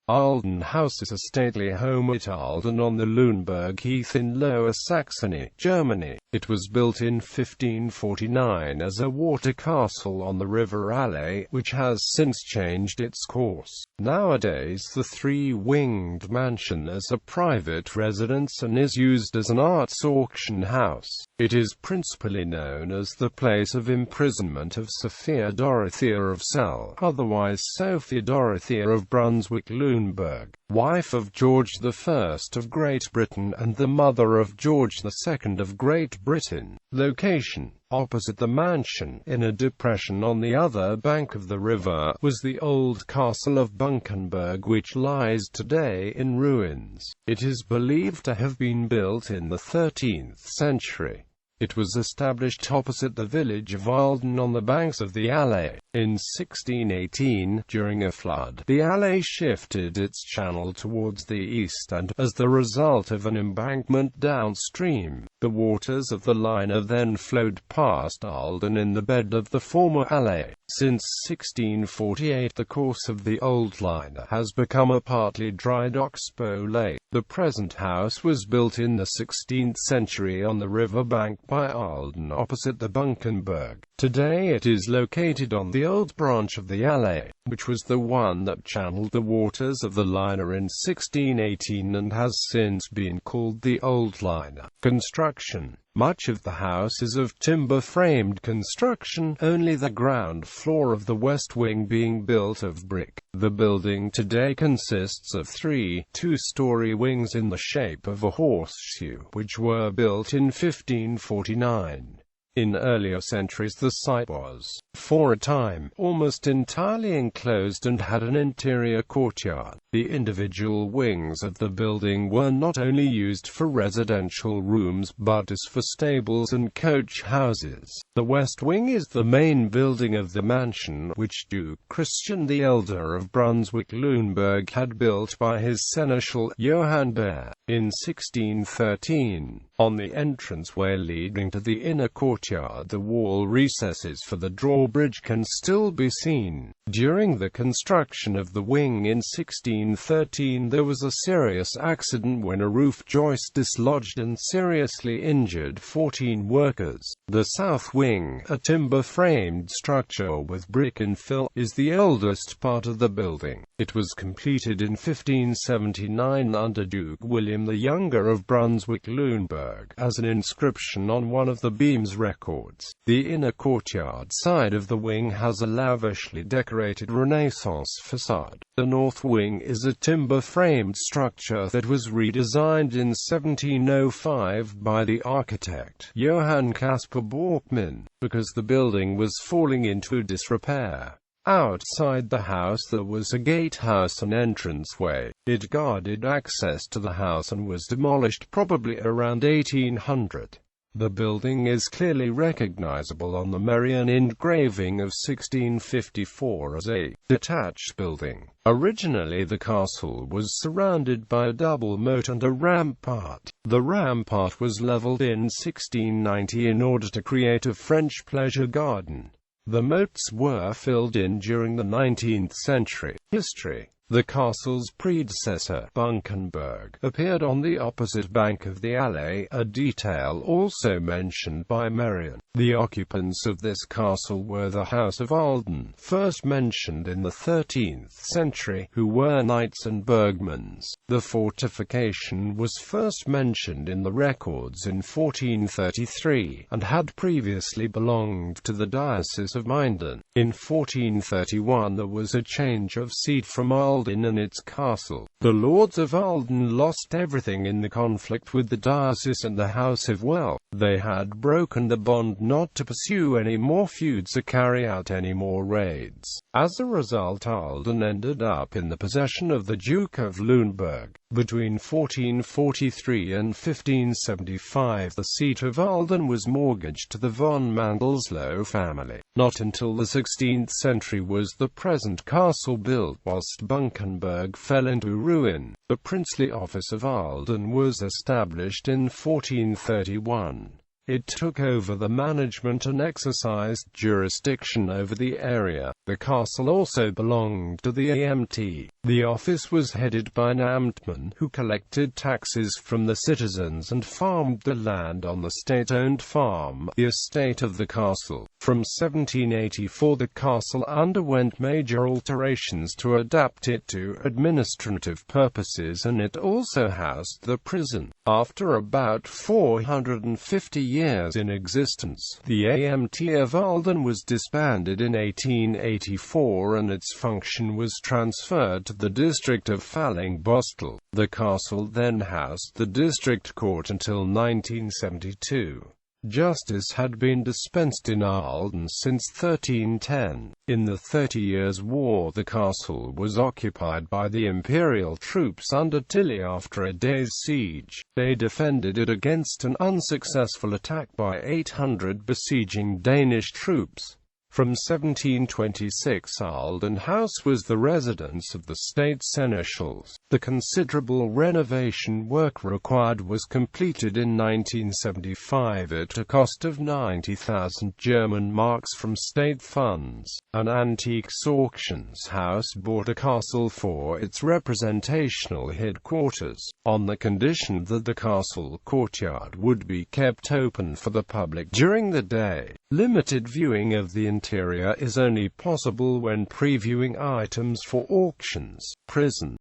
Ahlden House is a stately home at Ahlden on the Lüneburg Heath in Lower Saxony, Germany. It was built in 1549 as a water castle on the River Alle, which has since changed its course. Nowadays the three-winged mansion is a private residence and is used as an arts auction house. It is principally known as the place of imprisonment of Sophia Dorothea of Celle, otherwise Sophie Dorothea of Brunswick-Lüneburg, wife of George I of Great Britain and the mother of George II of Great Britain. Location: opposite the mansion, in a depression on the other bank of the river, was the old castle of Bunkenberg, which lies today in ruins. It is believed to have been built in the 13th century. It was established opposite the village of Ahlden on the banks of the Alle. In 1618, during a flood, the Alle shifted its channel towards the east and, as the result of an embankment downstream, the waters of the Liner then flowed past Ahlden in the bed of the former Alle. Since 1648 the course of the old Liner has become a partly dried oxbow lake. The present house was built in the 16th century on the river bank by Ahlden opposite the Bunkenberg. Today it is located on the old branch of the Alle, which was the one that channeled the waters of the Liner in 1618 and has since been called the Old Liner. Construction: much of the house is of timber-framed construction, only the ground floor of the west wing being built of brick. The building today consists of three two-story wings in the shape of a horseshoe, which were built in 1549. In earlier centuries the site was, for a time, almost entirely enclosed and had an interior courtyard. The individual wings of the building were not only used for residential rooms but as for stables and coach houses. The west wing is the main building of the mansion, which Duke Christian the Elder of Brunswick-Lüneburg had built by his seneschal, Johann Behr, in 1613. On the entranceway leading to the inner courtyard the wall recesses for the drawbridge can still be seen. During the construction of the wing in 1613 there was a serious accident when a roof joist dislodged and seriously injured 14 workers. The south wing, a timber-framed structure with brick infill, is the oldest part of the building. It was completed in 1579 under Duke William the Younger of Brunswick-Lüneburg, as an inscription on one of the beams records. The inner courtyard side of the wing has a lavishly decorated Renaissance facade. The north wing is a timber-framed structure that was redesigned in 1705 by the architect Johann Caspar Borkmann, because the building was falling into disrepair. Outside the house there was a gatehouse and entranceway. It guarded access to the house and was demolished probably around 1800. The building is clearly recognizable on the Marian engraving of 1654 as a detached building. Originally the castle was surrounded by a double moat and a rampart. The rampart was leveled in 1690 in order to create a French pleasure garden. The moats were filled in during the 19th century. History: the castle's predecessor, Bunkenberg, appeared on the opposite bank of the Alle, a detail also mentioned by Marian. The occupants of this castle were the House of Ahlden, first mentioned in the 13th century, who were knights and burgmans. The fortification was first mentioned in the records in 1433, and had previously belonged to the Diocese of Minden. In 1431 there was a change of seat from Ahlden and its castle. The lords of Ahlden lost everything in the conflict with the diocese and the House of Well. They had broken the bond not to pursue any more feuds or carry out any more raids. As a result, Ahlden ended up in the possession of the Duke of Lüneburg. Between 1443 and 1575 the seat of Ahlden was mortgaged to the von Mandelsloh family. Not until the 16th century was the present castle built, whilst Bunkenberg fell into ruin. The princely office of Ahlden was established in 1431. It took over the management and exercised jurisdiction over the area. The castle also belonged to the Amt. The office was headed by an Amtman, who collected taxes from the citizens and farmed the land on the state-owned farm, the estate of the castle. From 1784 the castle underwent major alterations to adapt it to administrative purposes, and it also housed the prison. After about 450 years in existence, the Amt of Ahlden was disbanded in 1884 and its function was transferred to the district of Fallingbostel. The castle then housed the district court until 1972. Justice had been dispensed in Ahlden since 1310. In the 30 Years' War the castle was occupied by the imperial troops under Tilly after a day's siege. They defended it against an unsuccessful attack by 800 besieging Danish troops. From 1726 Ahlden House was the residence of the state seneschals. The considerable renovation work required was completed in 1975 at a cost of 90,000 German marks from state funds. An antiques auctions house bought a castle for its representational headquarters, on the condition that the castle courtyard would be kept open for the public during the day. Limited viewing of the interior is only possible when previewing items for auctions. Prison.